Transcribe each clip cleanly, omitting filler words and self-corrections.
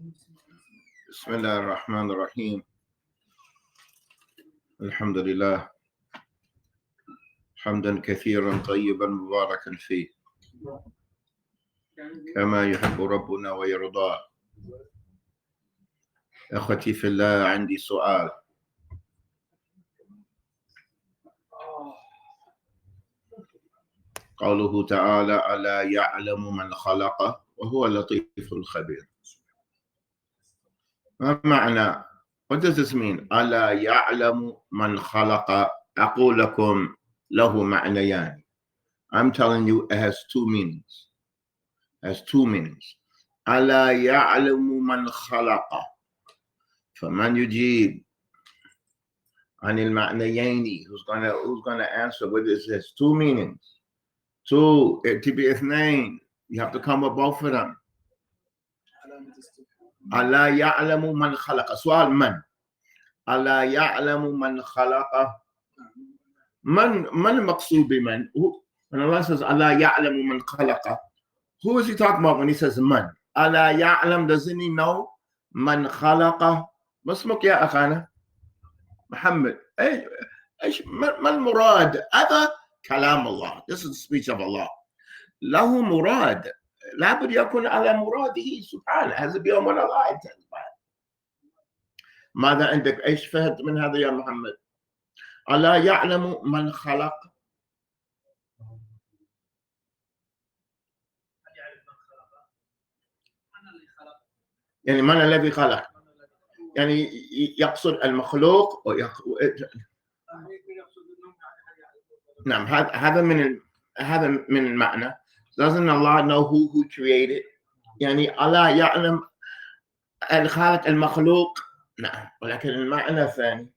بسم الله الرحمن الرحيم. الحمد لله حمدا كثيرا طيبا مباركا فيه كما يحب ربنا ويرضاه. أخوتي في الله، عندي سؤال. قوله تعالى: ألا يعلم من خلق وهو اللطيف الخبير. ما معنى What does this mean? ألا يعلم من خلق. أقول لكم له معنيان. I'm telling you it has two meanings. ألا يعلم من خلق. فمن يجيب عن المعنيين? Who's gonna answer with this? It has two meanings. Two, it to be اثنين. You have to come with both of them. ألا يعلم من خلق. سؤال من. ألا يعلم من خلق. من المقصود بمن؟ When Allah says ألا يعلم من خلق, who is he talking about when he says من? ألا يعلم, doesn't he know? من خلق. ما اسمك يا أخانا؟ محمد. إيش ما المراد؟ هذا كلام الله. This is the speech of Allah. له مراد. لابد يكون على مراده سبحانه. هذا بيوم الله ينتهي. ماذا عندك؟ ايش فهمت من هذا يا محمد؟ ألا يعلم من خلق. يعني من الذي خلق؟ يعني يقصد المخلوق نعم، هذا من المعنى. Doesn't Allah know who created? يعني ألا يعلم الخالق المخلوق. نعم، ولكن المعنى الثاني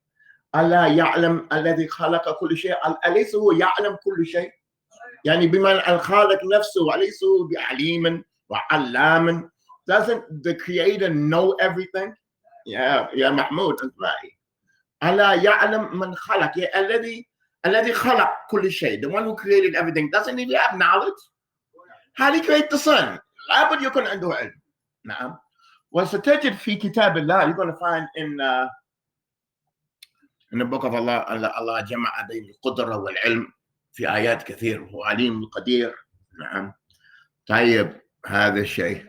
ألا يعلم الذي خلق كل شيء. أليس هو يعلم كل شيء؟ يعني بمعنى الخالق نفسه أليس هو بعليم وعلام؟ Doesn't the creator know everything? يا محمود أنت معي. ألا يعلم من خلق. الذي خلق كل شيء. The one who created everything. Doesn't he have knowledge? How did he create the sun? لابد يكون عنده علم. نعم. وستجد في كتاب الله, you're going to find in the book of Allah, Allah جمع بين القدرة والعلم في آيات كثير. هو عليم قدير. نعم. طيب هذا الشيء.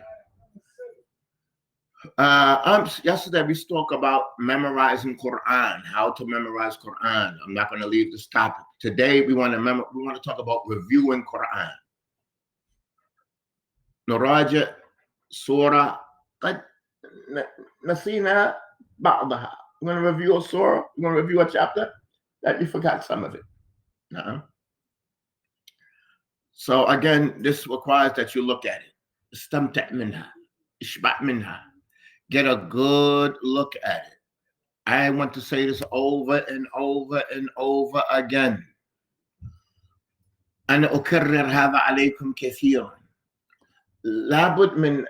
Yesterday we spoke about memorizing Quran, how to memorize Quran. I'm not going to leave this topic. Today we want to talk about reviewing Quran. نراجع سورة قد نسينا بعضها. We're going to review a surah. We're going to review a chapter that you forgot some of it. So again, this requires that you look at it. استمتع منها. اشبع منها. Get a good look at it. I want to say this over and over and over again. أنا أكرر هذا عليكم كثيرا. لابد من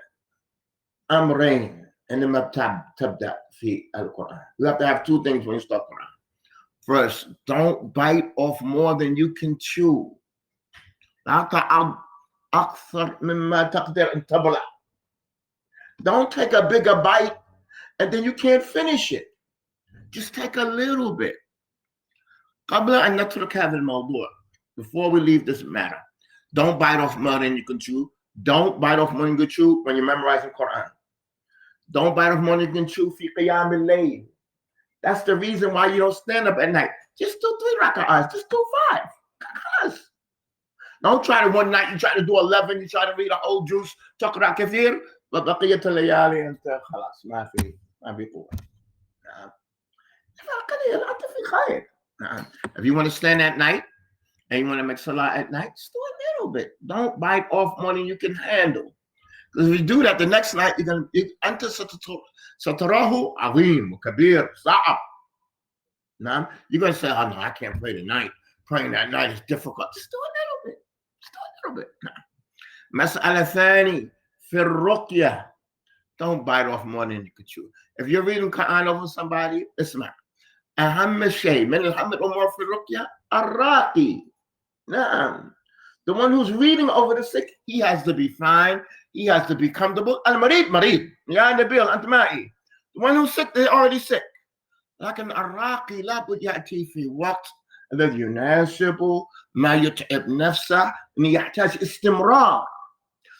أمرين عندما تبدأ في القرآن. You have to have two things when you start Quran. First, don't bite off more than you can chew. لا تعض أكثر مما تقدر أن تبلع. Don't take a bigger bite and then you can't finish it. Just take a little bit. قبل أن نترك هذا الموضوع, before we leave this matter, don't bite off more than you can chew. Don't bite off more than you can chew when you're memorizing Quran. Don't bite off more than you can chew في قيام الليل. That's the reason why you don't stand up at night. Just do 3 rak'ahs. Just do 5. Don't try to one night, you try to do 11, you try to read a whole juice, تقرأ كثير, بقية الليالي أنت خلاص ما في قوة. نعم. قليل أنت في خير. نعم. If you want to stand at night and you want to make salah at night, just do a little bit. Don't bite off more than you can handle. Because if you do that, the next night أنت ستراه عظيم وكبير صعب. نعم. You're going to say, oh no, I can't pray tonight. Praying that night is difficult. Just do a little bit. نعم. مسألة ثانية في الرقية. Don't bite off more than you can chew. If you're reading Quran over somebody, اسمع. أهم شيء من أهم الأمور في الرقية الراقي. نعم. The one who's reading over the sick, he has to be fine. he has to be comfortable. المريض مريض يا نبيل أنت معي. The one who's sick, they're already sick. لكن الراقي لابد يأتي في وقت الذي يناسبه ما يتعب نفسه إن يحتاج استمرار.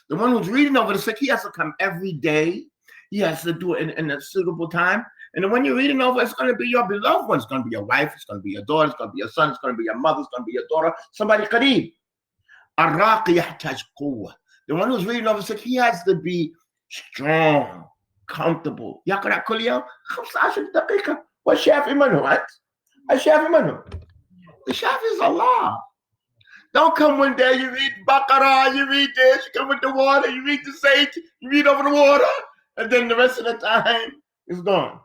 The one who's reading over the sick, he has to come every day. He has to do it in a suitable time. And when you're reading over, it's going to be your beloved one. It's going to be your wife. It's going to be your daughter. It's going to be your son. It's going to be your mother. It's going to be your daughter. Somebody قريب. الراقي يحتاج قوة. The one who's reading over the sick, he has to be strong, comfortable. يقرأ كل يوم 15 دقيقة. والشافي من هو أنت؟ الشافي من هو؟ The Shafi is Allah. Don't come one day, you read Baqarah, you read this, you come with the water, you read the sage, you read over the water, and then the rest of the time is gone.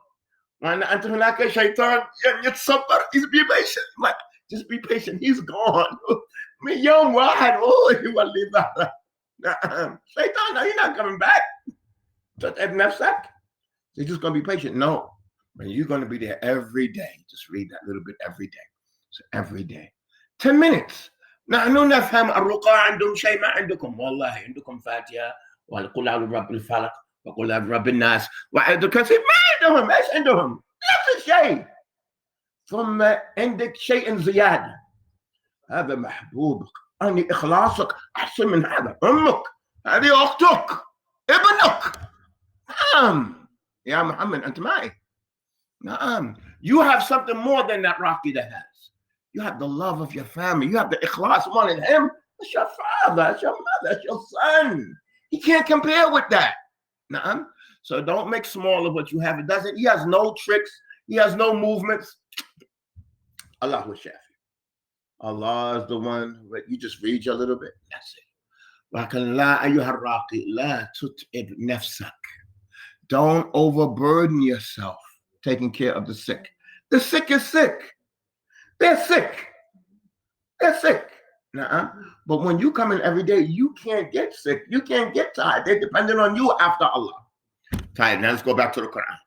Until هناك شيطان يتصبر, he's be patient. Like, just be patient, he's gone. من يوم واحد يولي ظهره. شيطان, no, you're not coming back. تتعب نفسك. You're just going to be patient. No, but you're going to be there every day. Just read that little bit every day. So every day. 10 minutes. نحن نفهم الرقى عندهم شيء ما عندكم. والله عندكم فاتحة وقل أعوذ برب الفلق وقل أعوذ برب الناس وعندك كثير ما عندهم. ايش عندهم؟ نفس الشيء. ثم عندك شيء زيادة. هذا محبوبك. أني إخلاصك أحسن من هذا. أمك. هذه أختك. ابنك. نعم. يا محمد أنت معي. نعم. You have something more than that Rocky that has. You have the love of your family. You have the ikhlas wanting him. That's your father. That's your mother. That's your son. He can't compare with that. Nah. So don't make small of what you have. It doesn't. He has no tricks. He has no movements. Allah was Shafi. Allah is the one who you just read you a little bit. That's it. لكن لا أيها الراقي لا تتعب نفسك. Don't overburden yourself taking care of the sick. The sick is sick. They're sick. They're sick. But when you come in every day, you can't get sick. You can't get tired. They're dependent on you after Allah. Tired. Now let's go back to the Quran.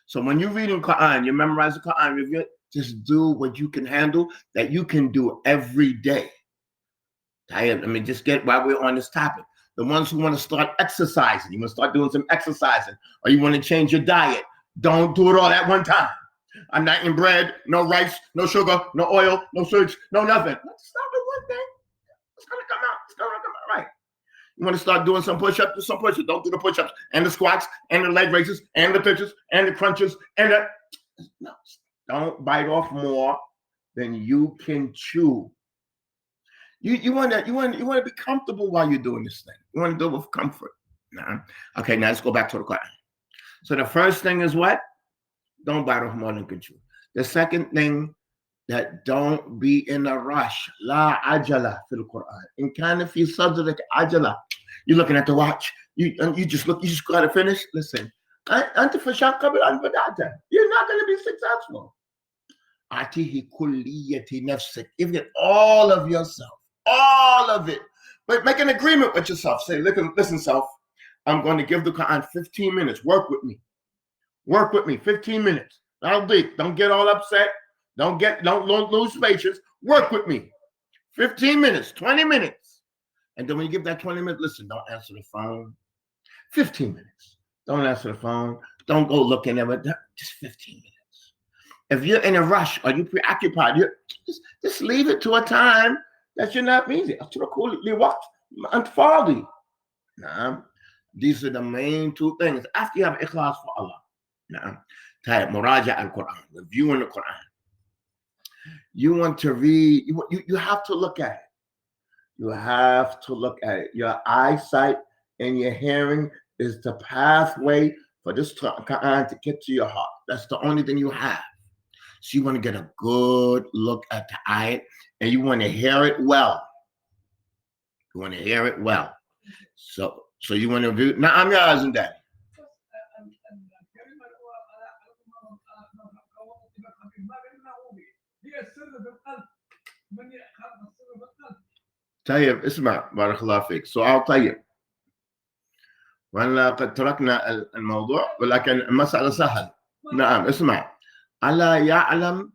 So when you're reading Quran, you memorize the Quran, just do what you can handle that you can do every day. Tired. I mean, just get while we're on this topic. The ones who want to start exercising, you want to start doing some exercising, or you want to change your diet, don't do it all at one time. I'm not eating bread, no rice, no sugar, no oil, no sweets, no nothing. Let's start with one thing. It's going to come out. It's going to come out right. You want to start doing some push-ups? Do some push-ups. Don't do the push-ups and the squats and the leg raises and the pitches and the crunches and the... No, don't bite off more than you can chew. You want to be comfortable while you're doing this thing. You want to do it with comfort. Okay, now let's go back to the Quran. So the first thing is what? Don't bite off more than you can chew. The second thing, that don't be in a rush. La ajala fil Quran. In kind of fi sadrik ajala. You're looking at the watch. You just got to finish. Listen. You're not going to be successful. Atihi kulliyati nafsik. Give it all of yourself. All of it. But make an agreement with yourself. Say, listen, self. I'm going to give the Quran 15 minutes. Work with me. Work with me. 15 minutes. Don't get all upset. Don't lose patience. Work with me. 15 minutes, 20 minutes. And then when you give that 20 minutes, listen, don't answer the phone. 15 minutes. Don't answer the phone. Don't go looking at it. Just 15 minutes. If you're in a rush or you're preoccupied, just leave it to a time that you're not busy. These are the main two things. After you have ikhlas for Allah. Muraja al-Quran, reviewing the Quran. You want to read, you have to look at it. You have to look at it. Your eyesight and your hearing is the pathway for this Quran to get to your heart. That's the only thing you have. So you want to get a good look at the ayat and you want to hear it well. You want to hear it well. So you want to review. Now I'm your husband, Daddy. طيب اسمع بارك الله فيك سؤال طيب وأنا قد تركنا الموضوع ولكن المسألة سهل نعم اسمع ألا يعلم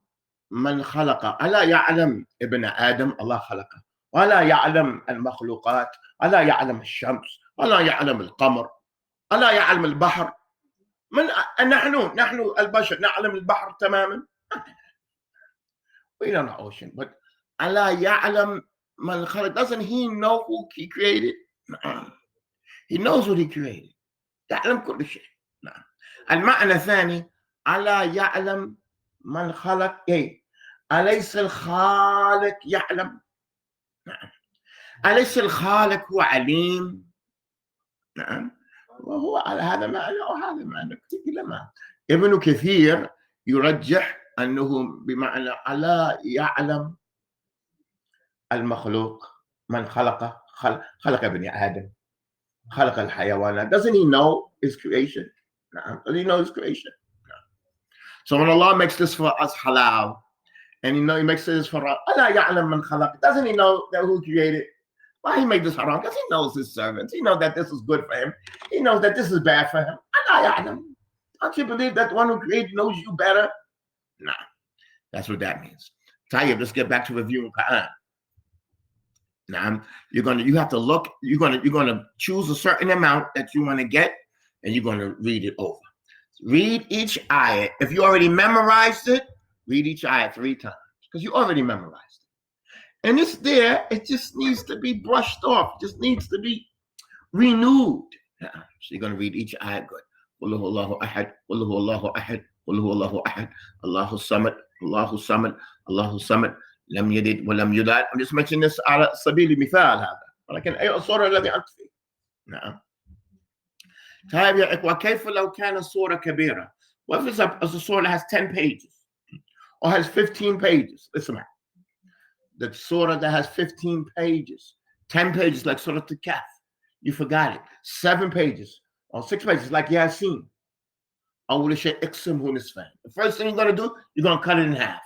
من خلق ألا يعلم ابن آدم الله خلقه ولا يعلم المخلوقات ألا يعلم الشمس ألا يعلم القمر؟ ألا يعلم البحر؟ نحن البشر نعلم البحر تماما. We don't know ocean, but ألا يعلم من خلق. Doesn't he know who he created? He knows what he created. يعلم كل شيء. المعنى الثاني ألا يعلم من خلق. أليس الخالق يعلم؟ أليس الخالق هو عليم؟ نعم. وهو على هذا معنى وهذا معنى. ابن كثير يرجح أنه بمعنى ألا يعلم المخلوق من خلق ابن آدم، خلق الحيوانات. Doesn't he know his creation? Doesn't he know his creation? So when Allah makes this for us halal, and he makes this for us, ألا يعلم من خلق. Doesn't he know that who created? Why he made this haram? Because he knows his servants. He knows that this is good for him. He knows that this is bad for him. ألا يعلم. Don't you believe that the one who created knows you better? Nah, that's what that means. Tayyib, let's get back to reviewing Quran. Now, you have to look. You're gonna choose a certain amount that you want to get, and you're gonna read it over. Read each ayah. If you already memorized it, read each ayah 3 times because you already memorized it. And it's there. It just needs to be brushed off. It just needs to be renewed. So you're gonna read each ayah good. قل هو الله أحد قل هو الله أحد قل هو الله أحد الله الصمد الله الصمد الله الصمد لم يلد ولم يولد. I'm just mentioning this على سبيل المثال هذا، ولكن أي الصورة الذي أنت فيه. نعم. طيب يا إخوة، كيف لو كان الصورة كبيرة؟ What if it's a surah that has 10 pages or has 15 pages? Listen, the surah that has 15 pages, 10 pages like Surah Al-Kahf, you forgot it. 7 pages or 6 pages like Yasin. The first thing you're going to do, you're going to cut it in half.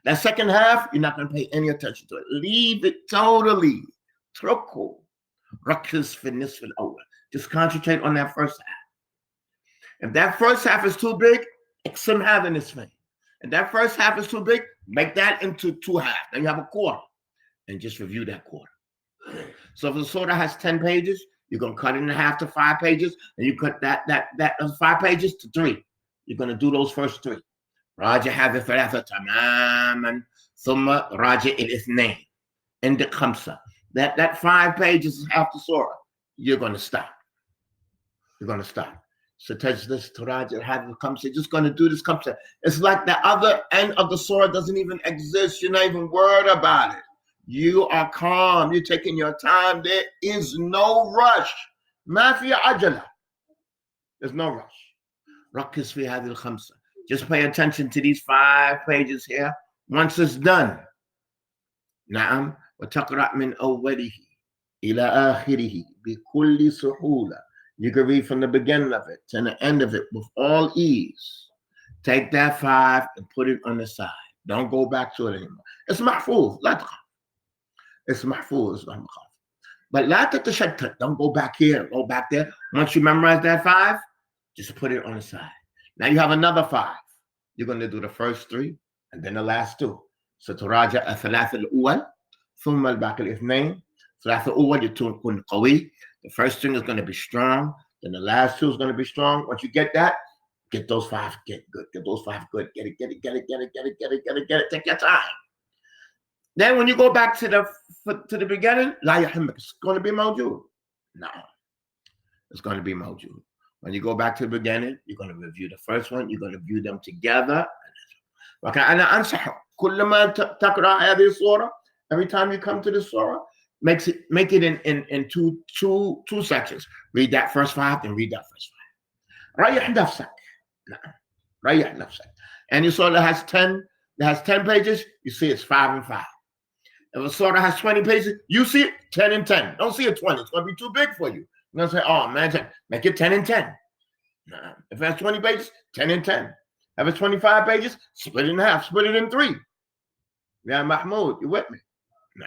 That second half, you're not going to pay any attention to it. Leave it totally. Just concentrate on that first half. If that first half is too big, exim half in this thing. If that first half is too big, make that into 2 halves. Then you have a quarter. And just review that quarter. So if the surah has 10 pages, you're going to cut it in half to 5 pages, and you cut that 5 pages to 3. You're going to do those first 3. راجع هذه 3 تماما ثم راجع الاثنين عندك 5. That 5 pages is half the surah. You're going to stop. You're going to stop. So touch this to راجع هذه 5. You're just going to do this 5. It's like the other end of the surah doesn't even exist. You're not even worried about it. You are calm. You're taking your time. There is no rush. ما في عجلة. There's no rush. ركز في هذه 5. Just pay attention to these 5 pages here. Once it's done. نعم. وتقرأ من أوله إلى آخره بكل سهولة. You can read from the beginning of it to the end of it with all ease. Take that 5 and put it on the side. Don't go back to it anymore. It's محفوظ. لا تخاف. It's محفوظ. But لا تتشتت. Don't go back here. Go back there. Once you memorize that 5, just put it on the side. Now you have another 5. You're going to do the first 3 and then the last 2. So تراجع الثلاثة الأول ثم الباقي الاثنين. ثلاثة الأول يكون قوي. The first string is going to be strong. Then the last 2 is going to be strong. Once you get that, get those 5. Get good. Get those 5 good. Get it. Take your time. Then when you go back to the beginning, لا يهمك. It's going to be موجود. No. It's going to be موجود. When you go back to the beginning, you're going to review the first one. You're going to view them together. أنا أنصح كل ما تقرأ هذه السورة, every time you come to the surah, make it in two sections. Read that first 5, then read that first 5. ريح نفسك. ريح نفسك. And your surah has 10 pages, you see it's 5 and 5. If a surah has 20 pages, you see it 10 and 10. Don't see it 20. It's going to be too big for you. You're going to say, oh, man, make it 10 and 10. If it has 20 pages, 10 and 10. If it's 25 pages, split it in half. Split it in 3. Yeah, Mahmoud, you with me? Nah.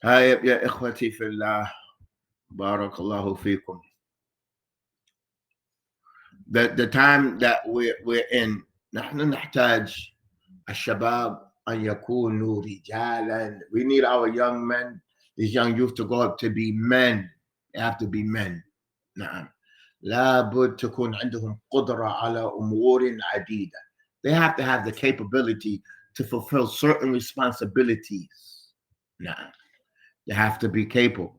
Hi, ya ikhwati fillah. Barakallahu feekum. The time that we're in, نحن نحتاج الشباب أن يكونوا رجالا. We need our young men. these young youth to grow up to be men. They have to be men. نعم. لابد تكون عندهم قدرة على أمور عديدة. They have to have the capability to fulfill certain responsibilities. نعم. They have to be capable.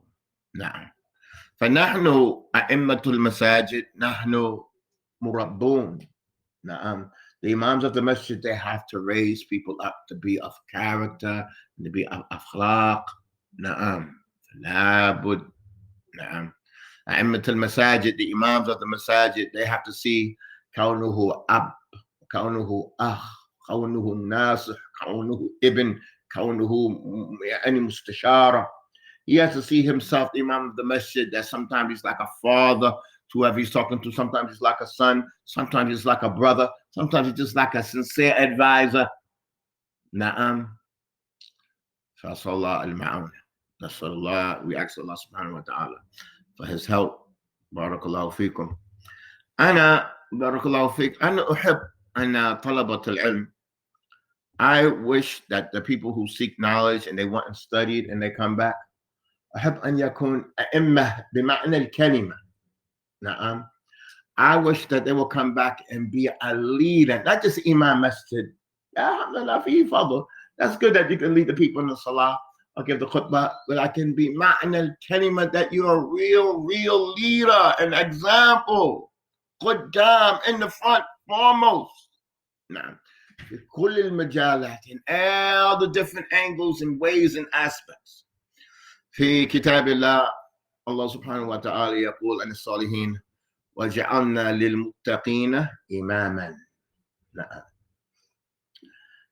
نعم. فنحن أئمة المساجد نحن مربون. نعم. The imams of the masjid, they have to raise people up to be of character, to be of akhlaq. نعم. لابد. نعم. أئمة المساجد, the imams of the masajid, they have to see كونه أب, كونه أخ, كونه ناصح, كونه ابن, كونه يعني مستشارة. He has to see himself, the imam of the masjid, that sometimes he's like a father to whoever he's talking to, sometimes he's like a son, sometimes he's like a brother, sometimes he's just like a sincere advisor. Na'am. فأسأل الله المعونة. نسأل الله, we ask Allah subhanahu wa ta'ala for his help. بارك الله فيكم. بارك الله فيك. أنا أحب أن طلبة العلم. I wish that the people who seek knowledge and they went and studied and they come back, أحب أن يكون أئمة بمعنى الكلمة. نعم. I wish that they will come back and be a leader, not just imam masjid. Alhamdulillah, fi fadl. That's good that you can lead the people in the salah or give the khutbah, but I can be ma'na al-kalima, that you're a real leader, an example. Qaddam, in the front, foremost. Now, في كل المجالات, in all the different angles and ways and aspects. في كتاب الله, Allah subhanahu wa ta'ala يقول عن الصالحين وجعلنا للمتقين إماما. نعم.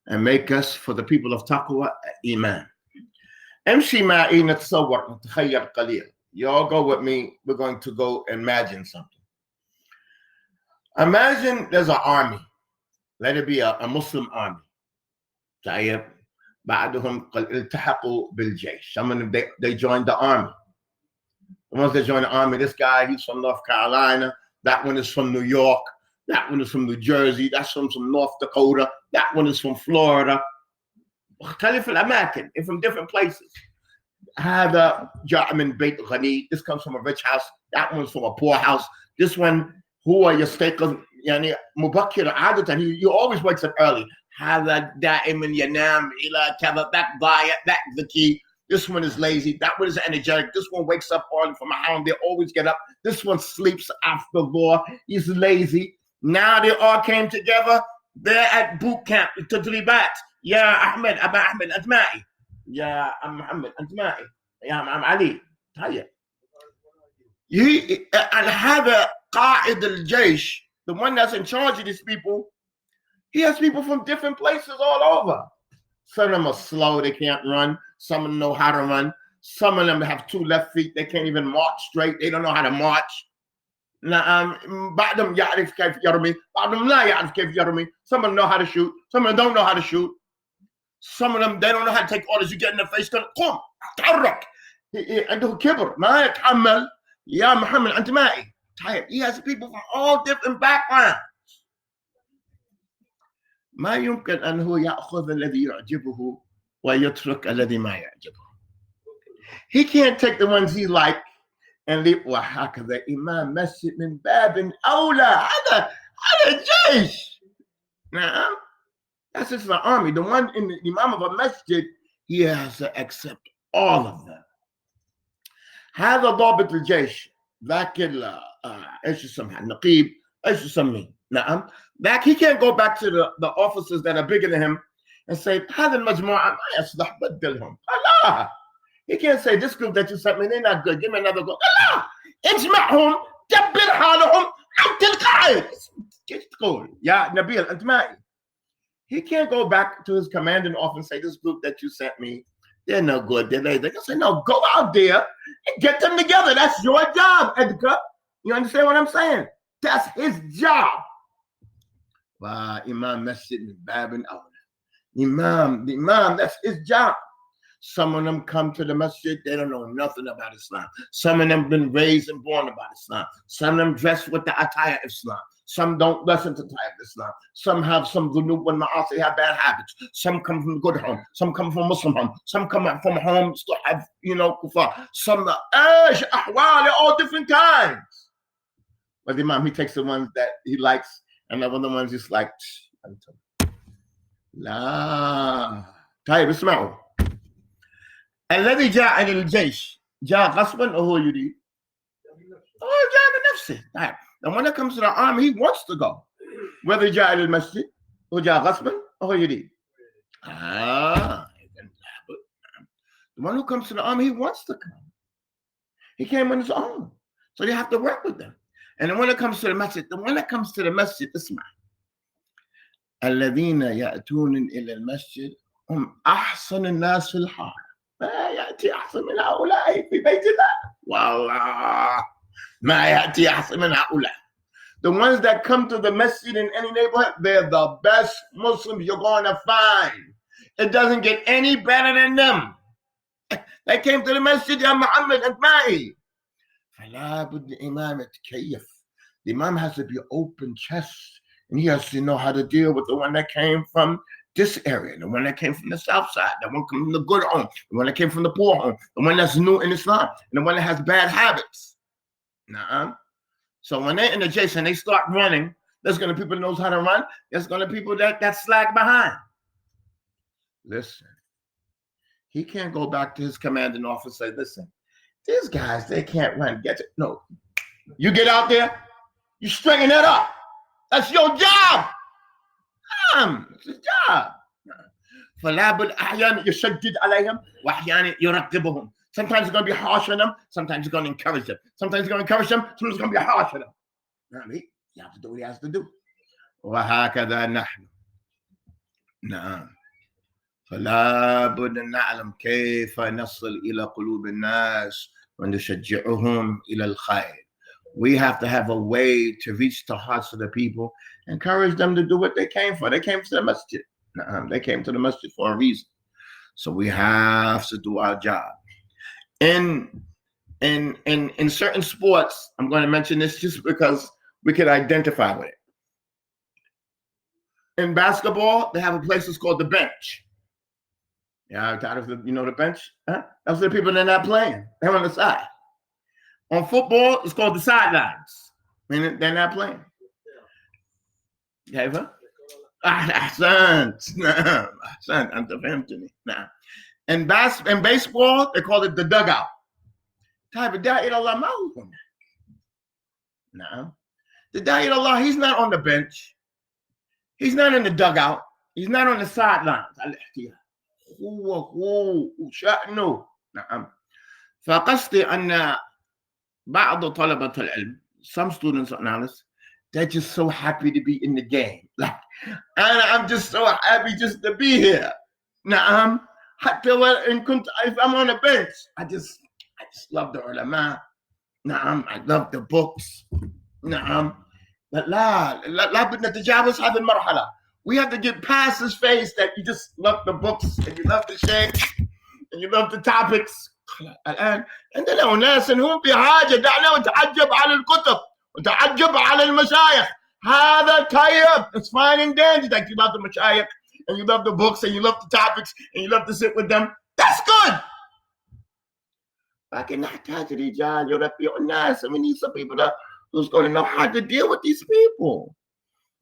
And make us, for the people of taqwa, imam. امشي معي نتصور نتخيل قليل. Y'all go with me. We're going to go imagine something. Imagine there's an army. Let it be a Muslim army. طيب. بعدهم التحقوا بالجيش. Some of them, they joined the army. Once they join the army, this guy, he's from North Carolina. That one is from New York. That one is from New Jersey. That's from North Dakota. That one is from Florida. مختلف الأماكن, and from different places. هذا جاء من بيت غني. This comes from a rich house. That one's from a poor house. This one هو يستيقظ يعني مبكر عادة. He always wakes up early. هذا دائما ينام إلى كذا. That ضايع. That ذكي. This one is lazy. That one is energetic. This one wakes up early from a hound. They always get up. This one sleeps after law. He's lazy. Now they all came together. They're at boot camp. تدريبات. يا أحمد أبا أحمد أنت معي. يا أم محمد أنت معي. يا أم علي. طيب. And هذا قائد الجيش, the one that's in charge of these people, he has people from different places all over. Some of them are slow, they can't run. Some of them know how to run. Some of them have 2 left feet, they can't even march straight. They don't know how to march. بعضهم يعرف كيف يرمي, بعضهم لا يعرف كيف يرمي. Some of them know how to shoot, some of them don't know how to shoot. Some of them, they don't know how to take orders. You get in the face, قم تحرك. عنده كبر ما يتحمل. يا محمد أنت معي. He has people from all different backgrounds. ما يمكن أن هو يأخذ الذي يعجبه ويترك الذي ما يعجبه. He can't take the ones he like and leave. وهكذا إمام مسجد من باب أولى. هذا جيش. نعم. That's just the army. The one in the imam of a masjid, he has to accept all of them. هذا ضابط الجيش. ذاك ايش يسمى النقيب ايش يسميه. نعم. That he can't go back to the officers that are bigger than him and say هذا المجموعة ما يصلح بدلهم. لا. He can't say this group that you sent me, they're not good. Give me another group. لا. اجمعهم دبر حالهم أنت القائد. ايش تقول يا نبيل أنت معي. He can't go back to his commanding officer and say, this group that you sent me, they're no good. They're lazy. They can say, no, go out there and get them together. That's your job, Edgar. You understand what I'm saying? That's his job. Wow, Imam Masjid Bab and Awla. The Imam, that's his job. Some of them come to the masjid, they don't know nothing about Islam. Some of them been raised and born about Islam. Some of them dress with the attire of Islam. Some don't listen to type Islam. Some have some dhunub and ma'asi, have bad habits. Some come from good home. Some come from Muslim home. Some come from homes to have, kufar. Some, ahwal, all different kinds. But the Imam, he takes the ones that he likes, and the other ones just like, لا. طيب اسمعوا. الذي جاء إلى الجيش جاء غصبا أو هو يريد؟ هو جاء بنفسه. طيب. And when it comes to the army, he wants to go. Whether جاء إلى المسجد هو جاء غصبا أو هو يريد. The one who comes to the army, he wants to come. He came on his own. So you have to work with them. And then when it comes to the masjid, اسمع. الذين يأتون إلى المسجد هم أحسن الناس في الحارة. ما يأتي أحسن من هؤلاء في بيت الله. والله ما يأتي أحسن من هؤلاء. The ones that come to the masjid in any neighborhood, they're the best Muslims you're going to find. It doesn't get any better than them. They came to the masjid, Ya Muhammad and Ma'i. فلا بد الإمام يتكيف. The Imam has to be open chest, and he has to know how to deal with the one that came from this area, the one that came from the south side, the one from the good home, the one that came from the poor home, the one that's new in Islam, and the one that has bad habits. So when they're in the chase and they start running, there's going to be people that knows how to run. There's going to be people that slack behind. Listen, he can't go back to his commanding officer and say, listen, these guys, they can't run. Get it? No. You get out there, you straighten it up. That's your job. It's his job. فلا بد أحيانا يشدد عليهم وأحيانا يرتبهم. Sometimes it's going to be harsh on them. Sometimes it's going to encourage them. Sometimes it's going to encourage them. Sometimes it's going to be harsh on them. You have to do what he has to do. وهكذا نحن. نعم. فلا بد أن نعلم كيف نصل إلى قلوب الناس ونشجعهم إلى الخير. We have to have a way to reach the hearts of the people, encourage them to do what they came for. They came to the masjid. They came to the masjid for a reason. So we have to do our job. In certain sports, I'm going to mention this just because we could identify with it. In basketball, they have a place that's called the bench. Yeah, the bench? Huh? That's the people that are not playing. They're on the side. On football, it's called the sidelines. I mean, they're not playing. كيف؟ أحسنت. أحسنت. أنت فهمتني. نعم. In baseball, they call it the dugout. طيب الداعي إلى الله ما هو هناك. نعم. The da'i ila Allah, he's not on the bench. He's not in the dugout. He's not on the sidelines. هو شأنه. نعم. فقصدي أن بعض طلبة العلم, some students and analysts, they're just so happy to be in the game. Like, I'm just so happy just to be here. نعم. حتى if I'm on the bench, I just love the ulama. نعم. I love the books. نعم. But لا بدنا نتجاوز هذه المرحلة. We have to get past this phase that you just love the books and you love the shaykh and you love the topics. الآن عندنا أناس هم بحاجة دعنا ونتعجب على الكتب ونتعجب على المشايخ. هذا كيف. It's fine and dandy that you love the mashayikh and you love the books and you love the topics and you love to sit with them. That's good. لكن نحتاج رجال يربيوا الناس. We need some people who's going to know how to deal with these people.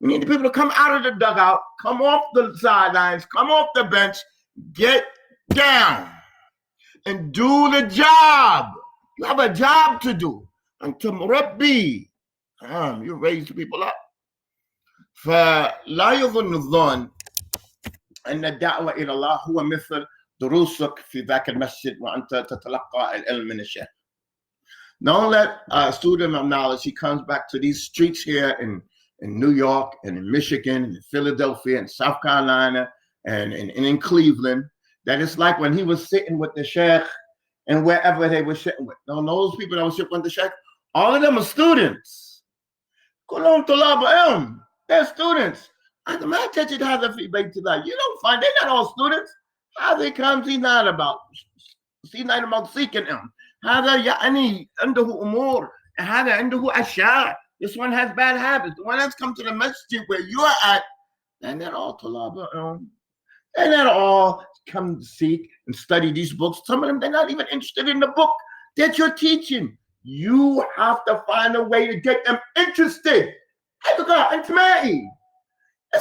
We need the people to come out of the dugout, come off the sidelines, come off the bench, get down and do the job. You have a job to do. And to Murabbi, you raise the people up. فلا يظن الظن أن الدعوة إلى الله هو مثل دروسك في ذاك المسجد وأنت تتلقى العلم من الشيخ. Don't let a student of knowledge, he comes back to these streets here in New York and in Michigan and in Philadelphia and South Carolina and in Cleveland, that it's like when he was sitting with the sheikh and wherever they were sitting with. Now, those people that were sitting with the sheikh, all of them are students. كلهم طلاب علم. They're students. ما تجد هذا في بيت الله. You don't find, they're not all students. هذا comes, he's not about seeking him. هذا يعني عنده أمور. هذا عنده أشياء. This one has bad habits. The one that's come to the masjid where you're at, and they're all talaba. They're not all come to seek and study these books. Some of them, they're not even interested in the book that you're teaching. You have to find a way to get them interested. It's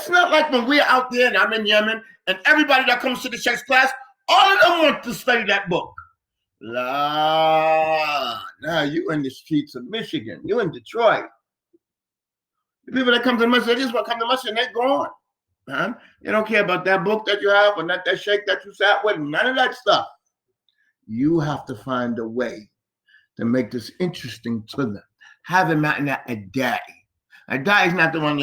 not like when we're out there and I'm in Yemen and everybody that comes to the Sheikh's class, all of them want to study that book. Nah, you in the streets of Michigan. You in Detroit. The people that come to the masjid, they just want to come to the masjid and they're gone. Huh? They don't care about that book that you have or not that sheikh that you sat with. None of that stuff. You have to find a way to make this interesting to them. Have him out in that a da'i. A da'i is not the one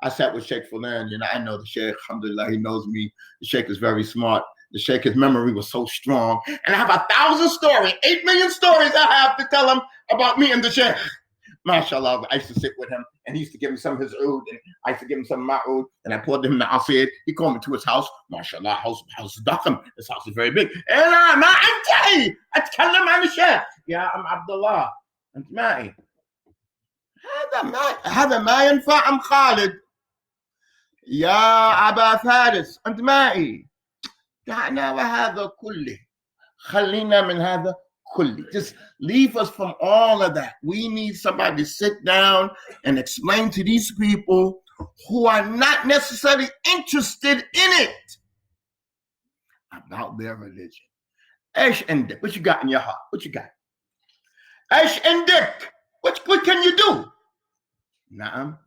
I sat with Sheikh Fulan, I know the Sheikh, alhamdulillah, he knows me. The Sheikh is very smart. The Sheikh, his memory was so strong. And I have 1,000 stories, 8 million stories I have to tell him about me and the Sheikh. MashaAllah, I used to sit with him and he used to give me some of his oud and I used to give him some of my oud and I poured him the asir. He called me to his house. MashaAllah, house is dakham. This house is very big. And I'm أتكلم عن الشيخ. يا عبد الله أنت معي. هذا ما ينفع أم خالد. يا أبا فارس أنت معي. دعنا وهذا كله. خلينا من هذا كله. Just leave us from all of that. We need somebody to sit down and explain to these people who are not necessarily interested in it about their religion. ايش عندك? What you got in your heart? What you got? ايش عندك? What can you do? نعم.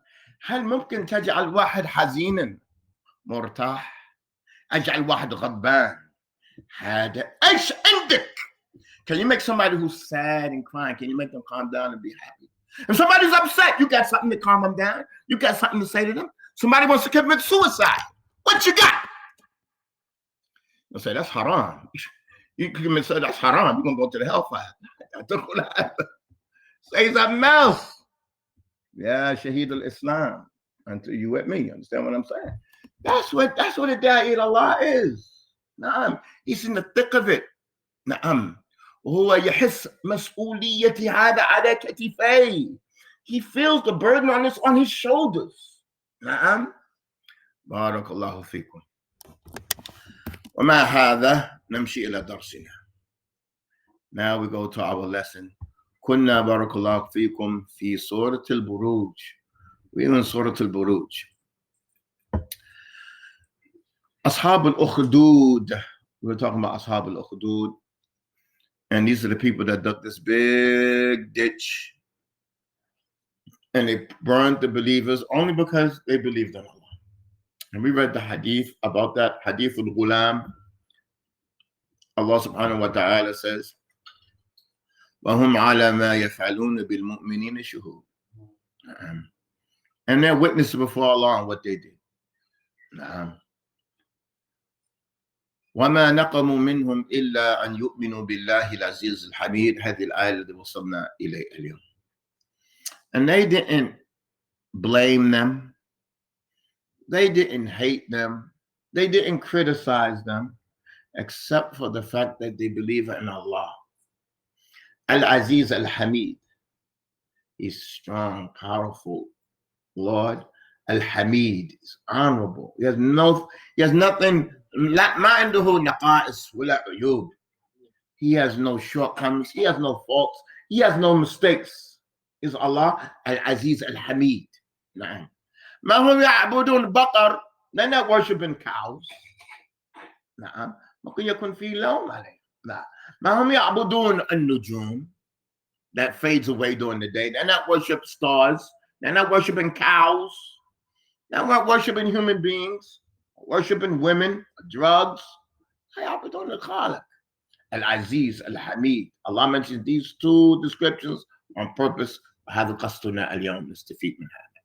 هل ممكن تجعل واحد حزينا مرتاح؟ أجعل واحد غضبان هذا ايش عندك? Can you make somebody who's sad and crying, can you make them calm down and be happy? If somebody's upset, you got something to calm them down. You got something to say to them. Somebody wants to commit suicide. What you got? You'll say, that's haram. You can say, that's haram. You're going to go to the hellfire. Say something else. Yeah, Shaheed al-Islam. Until you with me, you understand what I'm saying? That's what a da'i Allah is. Naam. He's in the thick of it. Naam. وهو يحس مسؤولية هذا على كتفيه. He feels the burden on his shoulders. نعم. بارك الله فيكم. وما هذا نمشي إلى درسنا. Now we go to our lesson. كنا بارك الله فيكم في سورة البروج. We're in سورة البروج. أصحاب الأخدود. We're talking about أصحاب الأخدود. And these are the people that dug this big ditch and they burned the believers only because they believed in Allah. And we read the hadith about that, hadith al-Ghulam. Allah subhanahu wa ta'ala says, وَهُمْ عَلَى مَا يَفْعَلُونَ بِالْمُؤْمِنِينَ شُهُودٌ. And they're witnesses before Allah on what they did. وما نقموا منهم إلا أن يؤمنوا بالله العزيز الحميد. هذه الآية التي وصلنا إليها اليوم. And they didn't blame them. They didn't hate them. They didn't criticize them, except for the fact that they believe in Allah. Al-Aziz Al-Hamid. He's strong, powerful Lord. Al-Hamid is honorable. He has nothing. He has no shortcomings. He has no faults. He has no mistakes. Is Allah Al-Aziz Al-Hamid. ما هم يعبدون بقر. They're not worshiping cows. نعم. ممكن يكون في لوم عليه. لا. ما هم يعبدون النجوم. That fades away during the day. They're not worshiping stars. They're not worshiping cows. They're not worshiping human beings. Worshiping women, drugs. Al-Aziz, Al-Hamid. Allah mentions these two descriptions on purpose. هذا قصدنا اليوم نستفيد من هذا.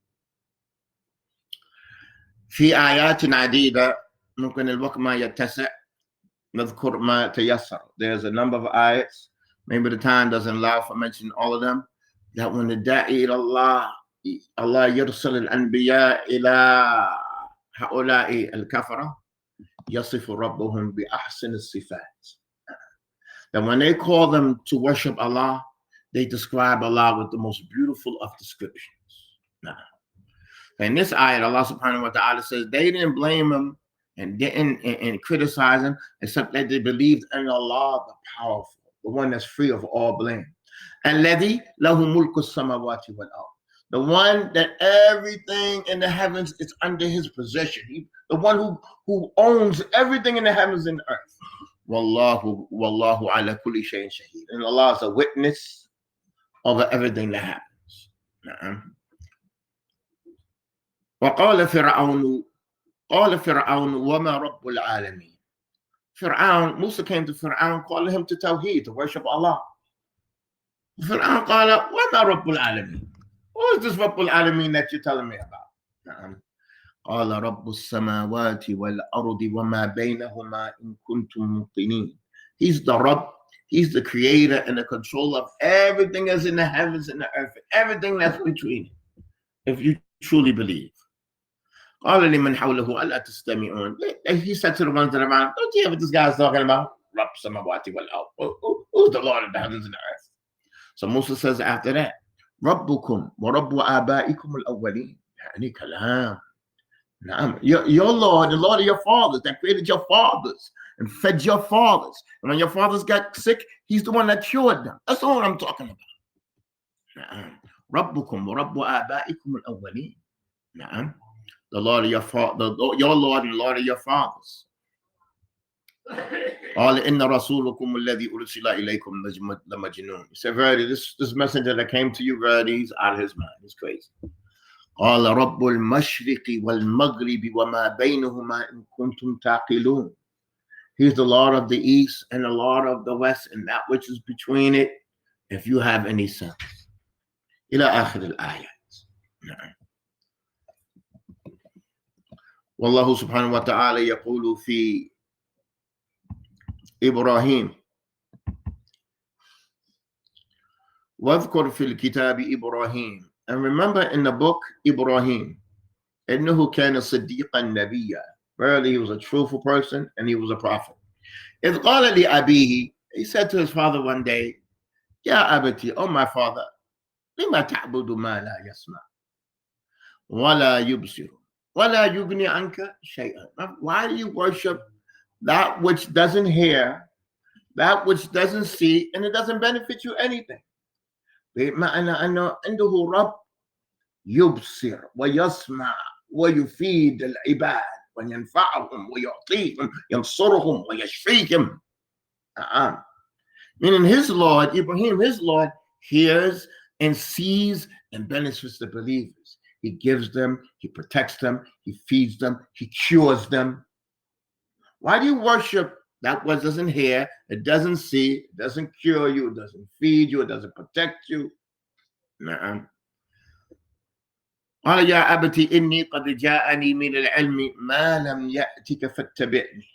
في آيات عديدة ممكن الوقت ما يتسع نذكر ما تيسر. There's a number of ayats. Maybe the time doesn't allow for mentioning all of them. That when the da'i ila Allah يرسل الأنبياء إلى هؤلاء الكفرة يصف ربهم بأحسن الصفات. That when they call them to worship Allah, they describe Allah with the most beautiful of descriptions. Now, in this ayat, Allah subhanahu wa ta'ala says they didn't blame him and didn't criticize him, except that they believed in Allah, the powerful, the one that's free of all blame. الَّذِي لَهُ مُلْكُ السَّمَاوَاتِ وَالْأَرْضِ, the one that everything in the heavens is under his possession. The one who owns everything in the heavens and the earth. Wallahu ala kulli shay'in shaheed. And Allah is a witness over everything that happens. وقال فرعون وما رب العالمين. Fir'aun, Musa came to Fir'aun, calling him to Tawheed, to worship Allah. Fir'aun قال وما رب العالمين. What is this رب العالمين that you're telling me about? قال رب السماوات والأرض وما بينهما إن كنتم موقنين. He's the Rabb, he's the creator and the controller of everything that's in the heavens and the earth, everything that's between it, if you truly believe. قال لمن حوله ألا تستمعون. He said to the ones that are around, don't you hear what this guy's talking about? رب السماوات والأرض. Who's the Lord of the heavens and the earth? So Musa says after that, ربكم ورب آبائكم الأولين. يعني كلام. Your Lord, the Lord of your fathers that created your fathers and fed your fathers. And when your fathers got sick, he's the one that cured them. That's all I'm talking about. ربكم ورب آبائكم الأولين. The Lord of your father, your Lord and Lord of your fathers. قال إن رسولكم الذي أرسل إليكم لمجنون. He said, verily, this messenger that came to you, verily, he's out of his mind. He's crazy. قال رب المشرق والمغرب وما بينهما إن كنتم تعقلون. He's the Lord of the east and the Lord of the west and that which is between it, if you have any sense. إلى آخر الآيات. نعم. والله سبحانه وتعالى يقول في إبراهيم واذكر في الكتاب إبراهيم. And remember in the book Ibrahim, إنه كان صديقا نبيا. Verily he was a truthful person and he was a prophet. إذ قال لأبيه, he said to his father one day, يا أبتي, oh my father, لما تعبد ما لا يسمع ولا يبصر ولا يغني عنك شيئا. Why do you worship that which doesn't hear, that which doesn't see, and it doesn't benefit you anything? بمعنى أنه عنده رب يبصر ويسمع ويفيد العباد وينفعهم ويعطيهم ينصرهم ويشفيهم. Meaning his Lord, Ibrahim, his Lord hears and sees and benefits the believers. He gives them, he protects them, he feeds them, he cures them. Why do you worship that which doesn't hear, it doesn't see, it doesn't cure you, it doesn't feed you, it doesn't protect you? قال يا أبتي إني قد جاءني من العلم ما لم يأتك فاتبعني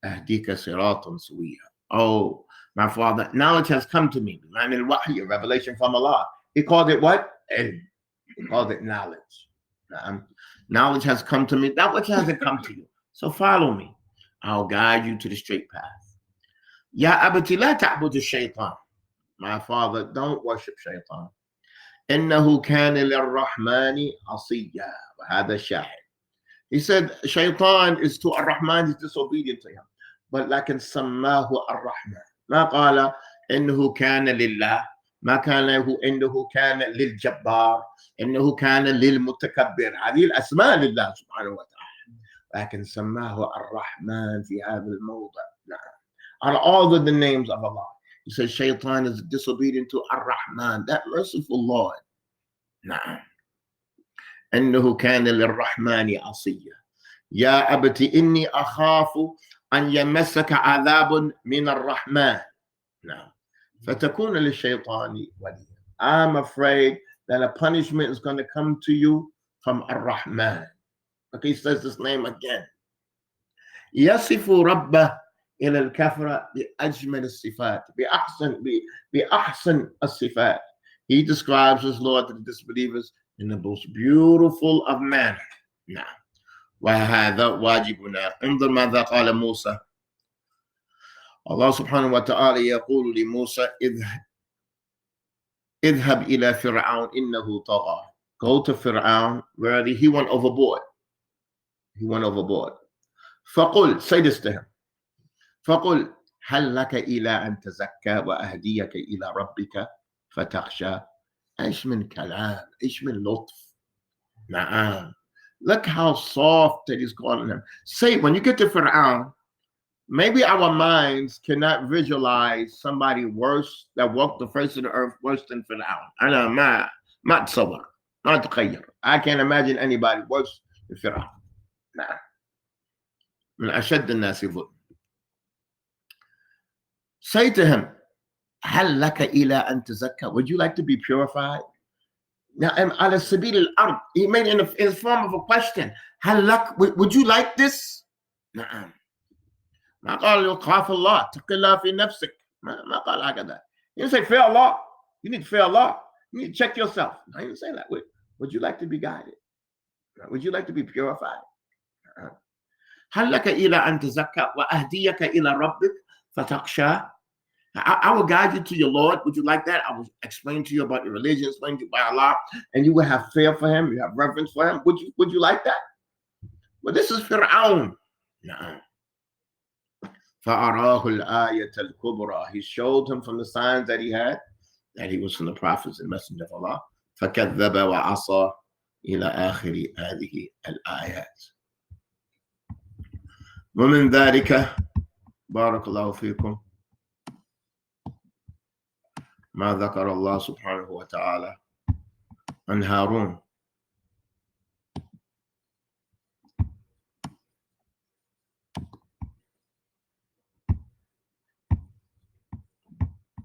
أهديك صراطا سويا. Oh, my father, knowledge has come to me. I mean, wahy, a revelation from Allah. He called it what? Ilm. He called it knowledge. Knowledge has come to me. That which hasn't come to you. So follow me. I'll guide you to the straight path. Ya abati la ta'budu shaytan. My father, don't worship shaytan. إنه كان للرحمن عصيا. وهذا الشاهد. He said shaytan is to ar-Rahman, he's disobedient to him. But لكن سماه الرحمن. ما قال إنه كان لله. ما كان إنه كان للجبار. إنه كان للمتكبر. هذه الأسماء لله سبحانه وتعالى. لكن سماه الرحمن في هذا الموضع. نعم. Out of all of the names of Allah, he says shaitan is disobedient to ar-Rahman, that merciful Lord. نعم. إنه كان للرحمن عصيا. يا أبتي إني أخاف أن يمسك عذاب من الرحمن. نعم. فتكون للشيطان وليا. I'm afraid that a punishment is going to come to you from ar-Rahman. Okay, he says this name again. يصف ربه إلى الكفرة بأجمل الصفات. بأحسن الصفات. He describes his Lord to the disbelievers in the most beautiful of manner. نعم. وهذا واجبنا. انظر ماذا قال موسى. Allah subhanahu wa ta'ala يقول لموسى اذهب إلى فرعون إنه طغى. Go to Fir'aun, really, he went overboard. He went overboard. فقل, say this to him. فقل هل لك إلى أن تزكى وأهديك إلى ربك فتخشى. إيش من كلام، إيش من لطف. نعم. Look how soft that he's calling him. Say, when you get to Fir'aun, maybe our minds cannot visualize somebody worse that walked the face of the earth worse than Fir'aun. أنا ما أتصور، ما أتخيل. I can't imagine anybody worse than Fir'aun. نعم. من أشد الناس ظلما. Say to him, هل لك إلى أن تزكى. Would you like to be purified? Now, على سبيل الأرض, he made it in the form of a question. هل لك, would you like this? نعم. ما قال له خاف الله، اتق الله في نفسك. ما قال هكذا. He didn't say fear Allah. You need to fear Allah. You need to check yourself. I didn't say that. Would you like to be guided? Would you like to be purified? هل لك إلى أن تزكى وأهديك إلى ربك فتخشى. I will guide you to your Lord. Would you like that? I will explain to you about your religion, explain to you about Allah, and you will have fear for him, you have reverence for him. Would you like that? Well, this is Fir'aun. No. فَأَرَاهُ الْآيَةَ الْكُبْرَى. He showed him from the signs that he had, that he was from the prophets and messenger of Allah. فَكَذَّبَ وَعَصَى إِلَى آخِرِ هذه الآيات. ومن ذلك بارك الله فيكم ما ذكر الله سبحانه وتعالى عن هارون.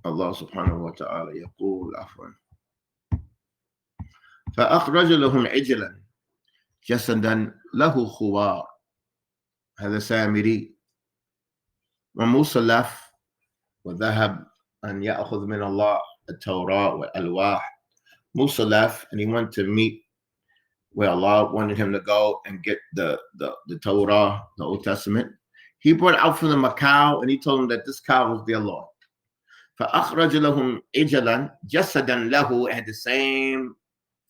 الله سبحانه وتعالى يقول عفوا فأخرج لهم عجلا جسدا له خوار. هذا سامري. وموسى لف وذهب أن يأخذ من الله التوراة والألواح. Musa left and he went to meet where Allah wanted him to go and get the Torah, the Old Testament. He brought out for them a cow and he told them that this cow was their Lord. فأخرج لهم عجلا جسدا له, it had the same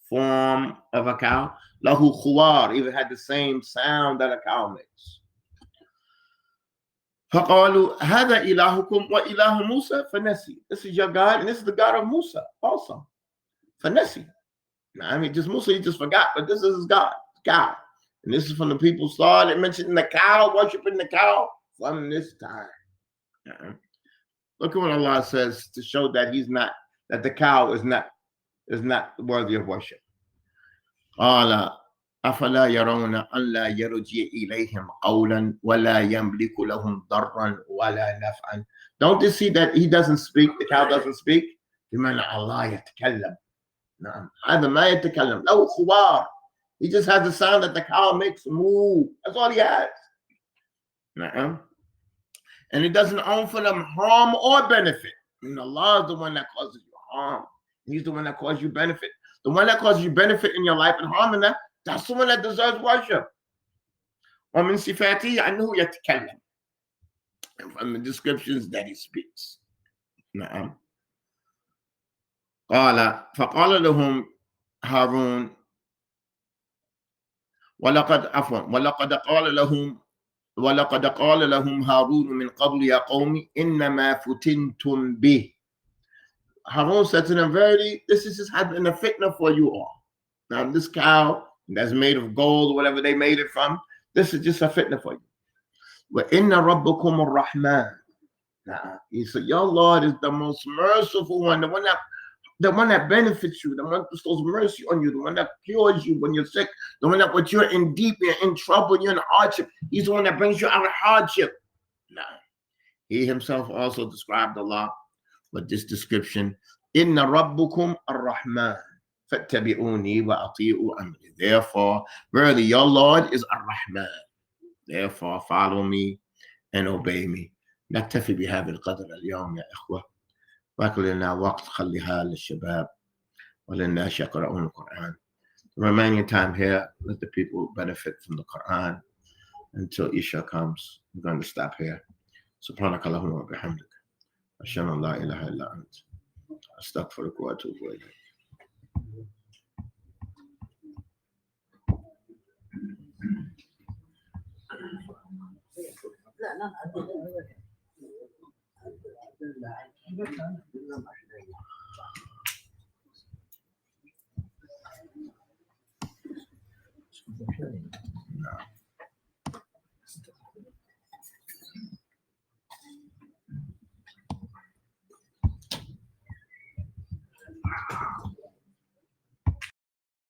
form of a cow. له خوار, even had the same sound that a cow makes. فقالوا هذا إلهكم وإله موسى فنسي. This is your God and this is the God of Musa also. فنسي. I mean, just Musa, he just forgot, but this is his God, cow. And this is from the people started mentioning the cow, worshiping the cow from this time. Look at what Allah says to show that he's not, that the cow is not worthy of worship. قال أفلا يرون أن لا يرجع إليهم قولا ولا يملك لهم ضرا ولا نفعا. Don't they see that he doesn't speak, the cow doesn't speak? بمعنى الله يتكلم. نعم. هذا ما يتكلم. له خوار. He just has the sound that the cow makes move. That's all he has. نعم. And it doesn't own for them harm or benefit. And Allah is the one that causes you harm. He's the one that causes you benefit. The one that causes you benefit in your life and harm in that, that's the one that deserves worship. ومن صفاته أنه يتكلم. And from the descriptions that he speaks. نعم. فقال لهم هارون ولقد قال لهم هارون من قبل يا قوم إنما فتنتم به. Harun said to them, verily, this is just having a fitna for you all. Now, this cow that's made of gold or whatever they made it from, this is just a fitna for you. وَإِنَّ رَبَّكُمُ الرَّحْمَنُ. He said, your Lord is the most merciful one, the one that benefits you, the one that bestows mercy on you, the one that cures you when you're sick, the one that when you're in deep, you're in trouble, you're in hardship, he's the one that brings you out of hardship. He himself also described Allah with this description, Inna Rabbukum ar-Rahman, fattabi'uni wa ati'u amri. Therefore, verily your Lord is ar-Rahman. Therefore, follow me and obey me. نكتفي بهذا القدر اليوم يا إخوة. باقي لنا وقت خليها للشباب وللناس يقرؤون القرآن. The remaining time here, let the people benefit from the Quran until Isha comes. We're going to stop here. سبحانك اللهم وبحمدك أشهد أن لا إله إلا أنت أستغفرك وأتوب إليك. نعم.